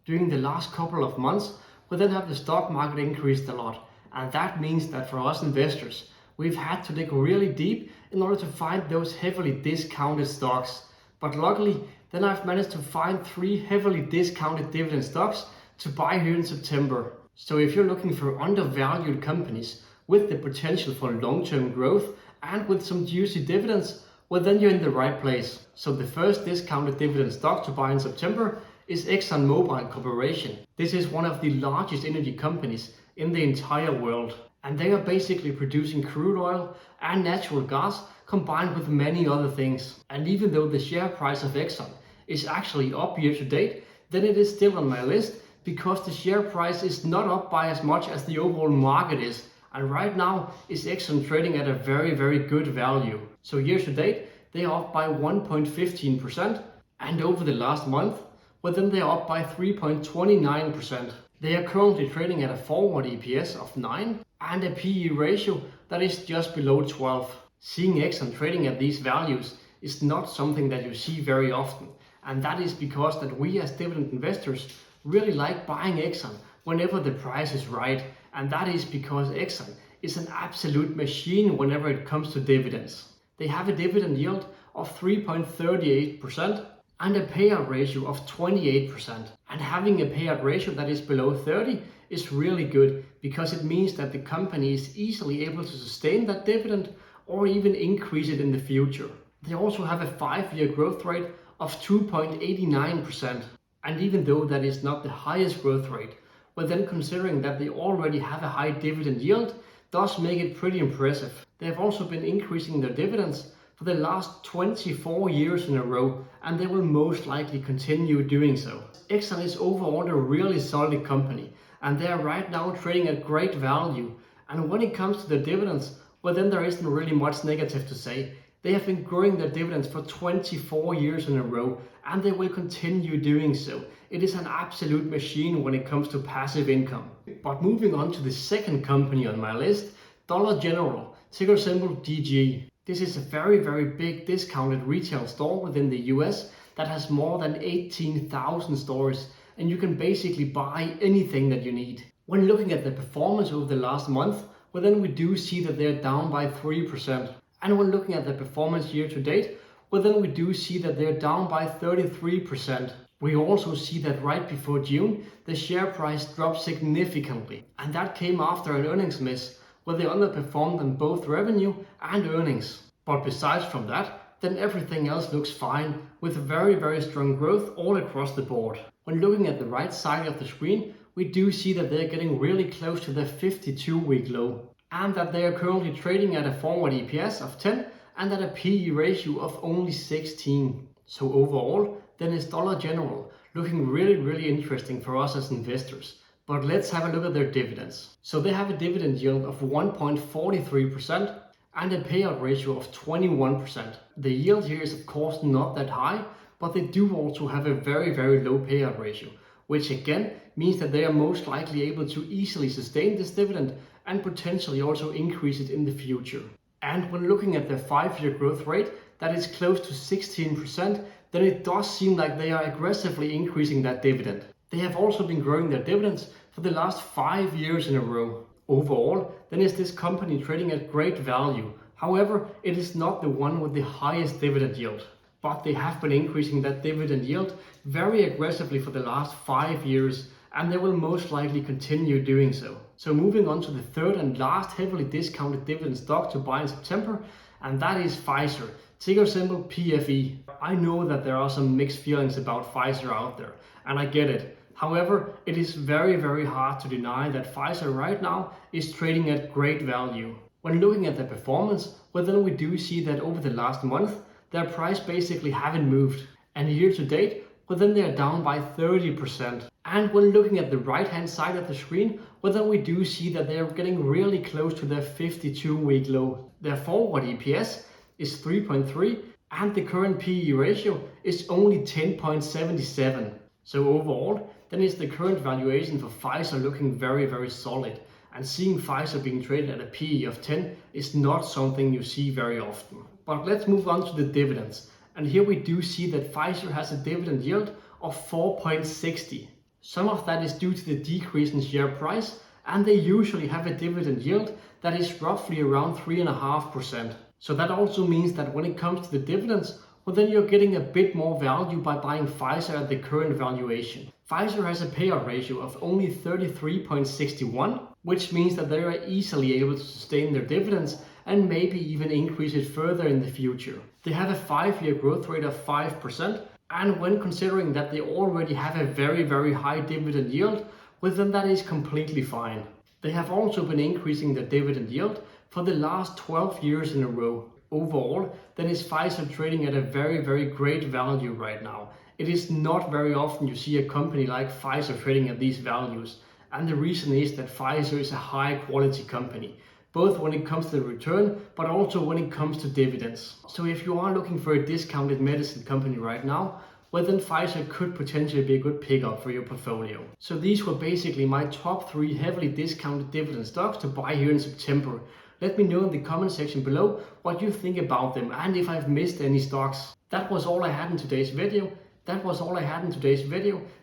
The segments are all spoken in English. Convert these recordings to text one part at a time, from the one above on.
During the last couple of months, we then have the stock market increased a lot. And that means that for us investors, we've had to dig really deep in order to find those heavily discounted stocks. But luckily, then I've managed to find 3 heavily discounted dividend stocks to buy here in September. So if you're looking for undervalued companies with the potential for long-term growth and with some juicy dividends, well then you're in the right place. So the first discounted dividend stock to buy in September is ExxonMobil Corporation. This is one of the largest energy companies in the entire world. And they are basically producing crude oil and natural gas combined with many other things. And even though the share price of Exxon is actually up year to date, then it is still on my list because the share price is not up by as much as the overall market is. And right now is Exxon trading at a very good value. So year to date, they are up by 1.15%. And over the last month, well then they are up by 3.29%. They are currently trading at a forward EPS of 9 and a PE ratio that is just below 12. Seeing Exxon trading at these values is not something that you see very often. And that is because that we as dividend investors really like buying Exxon whenever the price is right. And that is because Exxon is an absolute machine whenever it comes to dividends. They have a dividend yield of 3.38% and a payout ratio of 28%. And having a payout ratio that is below 30 is really good because it means that the company is easily able to sustain that dividend or even increase it in the future. They also have a 5-year growth rate of 2.89%. And even though that is not the highest growth rate, but then considering that they already have a high dividend yield, does make it pretty impressive. They have also been increasing their dividends for the last 24 years in a row, and they will most likely continue doing so. Exxon is overall a really solid company, and they are right now trading at great value. And when it comes to the dividends, well then there isn't really much negative to say. They have been growing their dividends for 24 years in a row, and they will continue doing so. It is an absolute machine when it comes to passive income. But moving on to the second company on my list, Dollar General, ticker symbol DG. This is a very big discounted retail store within the US that has more than 18,000 stores, and you can basically buy anything that you need. When looking at the performance over the last month, well then we do see that they're down by 3%. And when looking at the performance year to date, well then we do see that they're down by 33%. We also see that right before June, the share price dropped significantly. And that came after an earnings miss where they underperformed on both revenue and earnings. But besides from that, then everything else looks fine with very strong growth all across the board. When looking at the right side of the screen, we do see that they're getting really close to their 52-week low, and that they are currently trading at a forward EPS of 10 and at a PE ratio of only 16. So overall, then is Dollar General looking really interesting for us as investors. But let's have a look at their dividends. So they have a dividend yield of 1.43% and a payout ratio of 21%. The yield here is of course not that high, but they do also have a very low payout ratio, which again means that they are most likely able to easily sustain this dividend and potentially also increase it in the future. And when looking at their 5-year growth rate that is close to 16%, then it does seem like they are aggressively increasing that dividend. They have also been growing their dividends for the last 5 years in a row. Overall, then is this company trading at great value. However, it is not the one with the highest dividend yield, but they have been increasing that dividend yield very aggressively for the last 5 years, and they will most likely continue doing so. So moving on to the third and last heavily discounted dividend stock to buy in September, and that is Pfizer, ticker symbol PFE. I know that there are some mixed feelings about Pfizer out there, and I get it. However, it is very hard to deny that Pfizer right now is trading at great value. When looking at the performance, well then we do see that over the last month, their price basically haven't moved. And year to date, well then they are down by 30%. And when looking at the right hand side of the screen, well then we do see that they are getting really close to their 52-week low. Their forward EPS is 3.3 and the current PE ratio is only 10.77. So overall, then is the current valuation for Pfizer looking very solid. And seeing Pfizer being traded at a PE of 10 is not something you see very often. But let's move on to the dividends. And here we do see that Pfizer has a dividend yield of 4.60. Some of that is due to the decrease in share price, and they usually have a dividend yield that is roughly around 3.5%. So that also means that when it comes to the dividends, well, then you're getting a bit more value by buying Pfizer at the current valuation. Pfizer has a payout ratio of only 33.61, which means that they are easily able to sustain their dividends and maybe even increase it further in the future. They have a 5-year growth rate of 5%, and when considering that they already have a very high dividend yield, well, then that is completely fine. They have also been increasing their dividend yield for the last 12 years in a row. Overall, then is Pfizer trading at a very great value right now. It is not very often you see a company like Pfizer trading at these values, and the reason is that Pfizer is a high quality company, both when it comes to the return, but also when it comes to dividends. So if you are looking for a discounted medicine company right now, well then Pfizer could potentially be a good pickup for your portfolio. So these were basically my top 3 heavily discounted dividend stocks to buy here in September. Let me know in the comment section below what you think about them and if I've missed any stocks. That was all I had in today's video.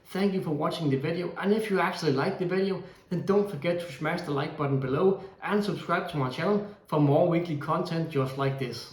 Thank you for watching the video, and if you actually liked the video, then don't forget to smash the like button below and subscribe to my channel for more weekly content just like this.